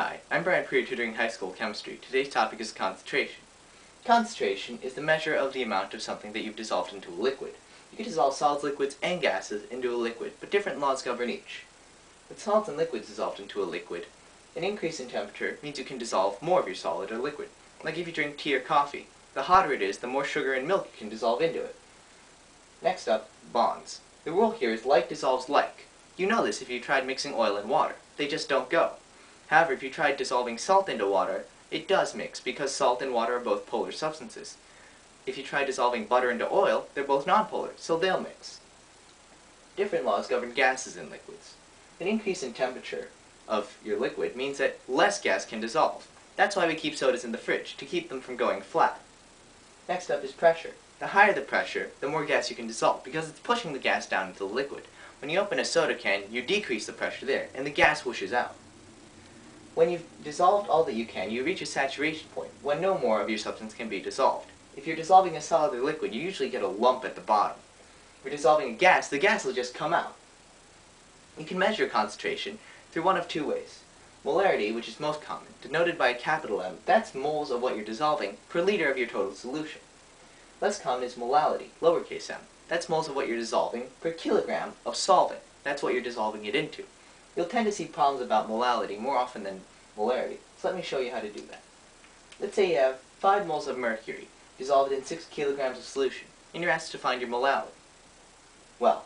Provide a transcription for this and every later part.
Hi, I'm Bryant, tutoring high school chemistry. Today's topic is concentration. Concentration is the measure of the amount of something that you've dissolved into a liquid. You can dissolve solids, liquids, and gases into a liquid, but different laws govern each. With solids and liquids dissolved into a liquid, an increase in temperature means you can dissolve more of your solid or liquid. Like if you drink tea or coffee, the hotter it is, the more sugar and milk you can dissolve into it. Next up, bonds. The rule here is like dissolves like. You know this if you tried mixing oil and water. They just don't go. However, if you tried dissolving salt into water, it does mix because salt and water are both polar substances. If you try dissolving butter into oil, they're both nonpolar, so they'll mix. Different laws govern gases and liquids. An increase in temperature of your liquid means that less gas can dissolve. That's why we keep sodas in the fridge, to keep them from going flat. Next up is pressure. The higher the pressure, the more gas you can dissolve, because it's pushing the gas down into the liquid. When you open a soda can, you decrease the pressure there, and the gas whooshes out. When you've dissolved all that you can, you reach a saturation point, when no more of your substance can be dissolved. If you're dissolving a solid or liquid, you usually get a lump at the bottom. If you're dissolving a gas, the gas will just come out. You can measure concentration through one of two ways. Molarity, which is most common, denoted by a capital M, that's moles of what you're dissolving per liter of your total solution. Less common is molality, lowercase m. That's moles of what you're dissolving per kilogram of solvent. That's what you're dissolving it into. You'll tend to see problems about molality more often than molarity, so let me show you how to do that. Let's say you have 5 moles of mercury dissolved in 6 kilograms of solution, and you're asked to find your molality. Well,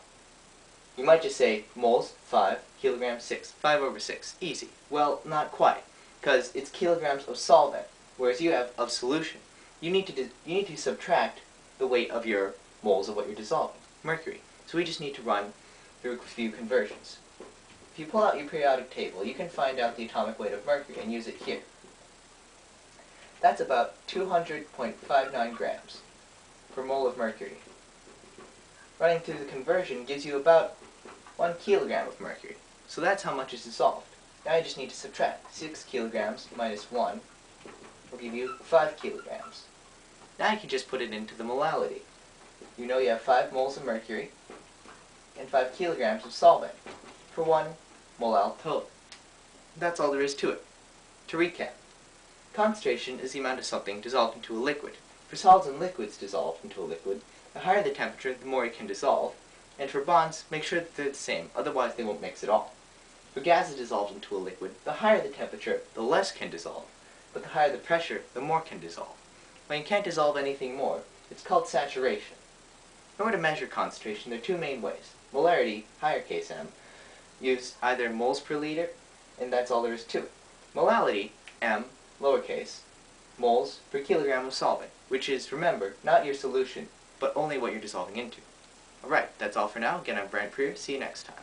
you might just say moles, 5, kilograms, 6, 5 over 6, easy. Well, not quite, because it's kilograms of solvent, whereas you have of solution. You need to subtract the weight of your moles of what you're dissolving, mercury. So we just need to run through a few conversions. If you pull out your periodic table, you can find out the atomic weight of mercury and use it here. That's about 200.59 grams per mole of mercury. Running through the conversion gives you about 1 kilogram of mercury. So that's how much is dissolved. Now you just need to subtract. 6 kilograms minus 1 will give you 5 kilograms. Now you can just put it into the molality. You know you have 5 moles of mercury and 5 kilograms of solvent for 1 molal total. That's all there is to it. To recap, concentration is the amount of something dissolved into a liquid. For solids and liquids dissolved into a liquid, the higher the temperature, the more it can dissolve, and for bonds, make sure that they're the same, otherwise they won't mix at all. For gases dissolved into a liquid, the higher the temperature, the less can dissolve, but the higher the pressure, the more can dissolve. When you can't dissolve anything more, it's called saturation. In order to measure concentration, there are two main ways. Molarity, higher case m, use either moles per liter, and that's all there is to it. Molality, m, lowercase, moles per kilogram of solvent, which is, remember, not your solution, but only what you're dissolving into. Alright, that's all for now. Again, I'm Bryant. See you next time.